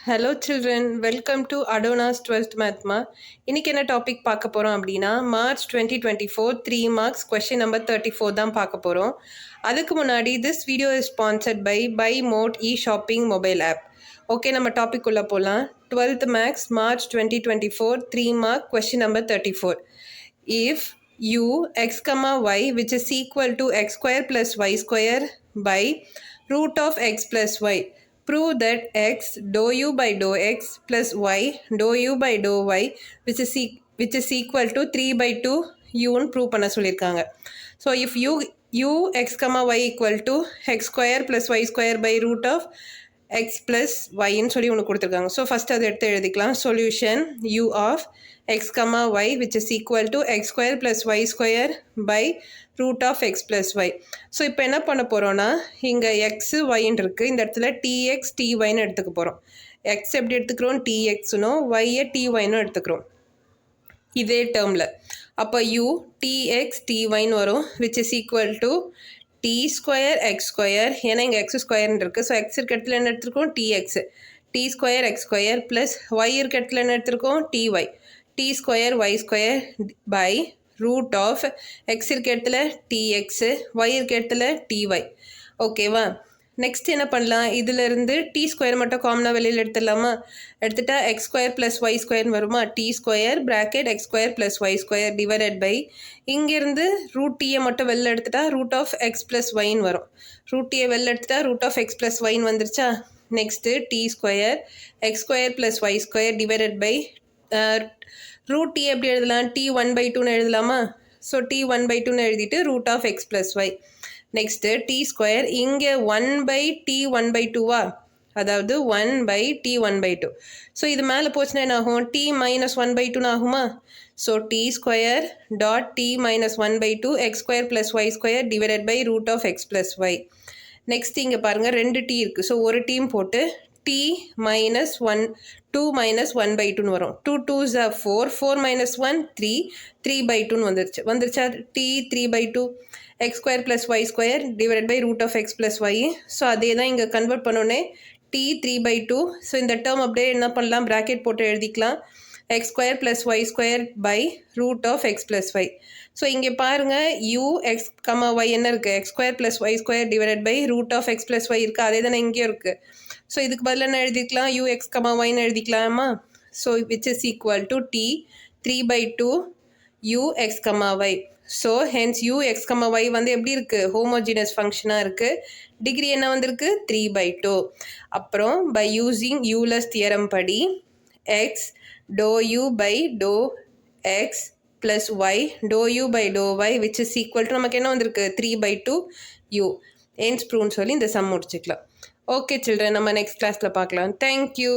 Hello children, welcome to Adona's 12th Mathma. இன்னைக்கு என்ன topic பார்க்க போகிறோம் அப்படின்னா மார்ச் 2024 3 marks question number 34 தான் பார்க்க போகிறோம். அதுக்கு முன்னாடி this video is sponsored by Buy Mode e-shopping mobile app. Okay, நம்ம டாபிக் உள்ள போகலாம். 12th Max March 2024 3 mark question number 34. If u x comma y which is equal to x square plus y square by root of x plus y, prove that x dou u by dou x plus y dou u by dou y which is equal to 3 by 2 uன்னு prove பண்ண சொல்லியிருக்காங்க. So if u x comma y equal to x square plus y square by root of x plus yன்னு சொல்லி ஒன்று கொடுத்துருக்காங்க. So first அதை எடுத்து எழுதிக்கலாம். Solution u of x comma y which is equal to x square plus y square by root of x plus y. So இப்போ என்ன பண்ண போகிறோன்னா, இங்கே எக்ஸு ஒய்ன்னு இருக்குது, இந்த இடத்துல டிஎக்ஸ் டிஒய்ன்னு எடுத்துக்க போகிறோம். எக்ஸ் எப்படி எடுத்துக்கிறோம், டிஎக்ஸ்னும் ஒய்யை டிஒய்னும் எடுத்துக்கிறோம் இதே டேர்மில். அப்போ u டிஎக்ஸ் டிஒய்ன்னு வரும் which is equal to D square X square, ஏன்னா இங்கே எக்ஸ் ஸ்கொயர்னு இருக்குது. ஸோ எக்ஸ் இருக்க இடத்துல என்ன எடுத்துருக்கோம், dx, D square X square plus Y இருக்க இடத்துல என்ன எடுத்துருக்கோம், dy, D square Y square by root of X இருக்க இடத்துல டிஎக்ஸு, ஒய் இருக்க இடத்துல டிஒய். ஓகேவா, நெக்ஸ்ட் என்ன பண்ணலாம், இதிலிருந்து டி ஸ்கொயர் மட்டும் காமனாக வெளியில் எடுத்துடலாமா? எடுத்துட்டா எக்ஸ் ஸ்கொயர் ப்ளஸ் ஒய் ஸ்கொயர்னு வருமா? D square bracket X square plus Y square divided by, இங்கேருந்து ரூட் டீயை மட்டும் வெளில எடுத்துட்டா ரூட் ஆஃப் எக்ஸ் ப்ளஸ் ஒய்ன்னு வரும். ரூட் டீயை வெளில எடுத்துட்டா ரூட் ஆஃப் எக்ஸ் ப்ளஸ் ஒய்ன்னு வந்துருச்சா? Next D square X square plus Y square divided by root D எப்படி எழுதலாம், டி 1/2ன்னு எழுதலாமா? ஸோ டி 1/2ன்னு எழுதிட்டு root of X plus Y. Next D square, இங்கே 1/t 1/2வா, அதாவது 1/t 1/2. ஸோ இது மேலே போச்சுன்னா என்ன ஆகும், t மைனஸ் 1/2ன்னு ஆகுமா? So D square dot D minus 1/2 X square plus Y square divided by root of X plus Y. Next இங்கே பாருங்கள், 2 டி இருக்குது. ஸோ ஒரு டீம் போட்டு t minus 1 2 minus 1/2ன்னு வரும். 2 2s are 4, 4 minus 1 3, 3/2ன்னு வந்துருச்சா? t 3/2 x square plus y square divided by root of x plus y. So அதே தான் இங்கே கன்வெர்ட் பண்ணோன்னே t 3/2. ஸோ இந்த டேர்ம் அப்படியே என்ன பண்ணலாம், ப்ராக்கெட் போட்டு எழுதிக்கலாம், x square plus y square by root of x plus y. So இங்கே பாருங்கள், u x comma y என்ன இருக்குது, x square plus y square divided by root of x plus y இருக்குது, அதே தானே இங்கேயும் இருக்குது. ஸோ இதுக்கு பதில் என்ன எழுதிக்கலாம், u x comma yன்னு எழுதிக்கலாமா? So which is equal to t 3/2 u x comma y. So hence u x comma y வந்து எப்படி இருக்குது, ஹோமோஜினஸ் ஃபங்க்ஷனாக இருக்குது. டிகிரி என்ன வந்திருக்கு, 3/2. அப்புறம் பை யூஸிங் யூலர்ஸ் தியரம் படி x dou u by dou x plus y dou u by dou y which is equal to நமக்கு என்ன வந்திருக்கு, 3/2 u. ஹென்ஸ் ப்ரூவ்னு சொல்லி இந்த சம் முடிச்சுக்கலாம். ஓகே சில்ட்ரன், நம்ம நெக்ஸ்ட் கிளாஸில் பார்க்கலாம். தேங்க்யூ.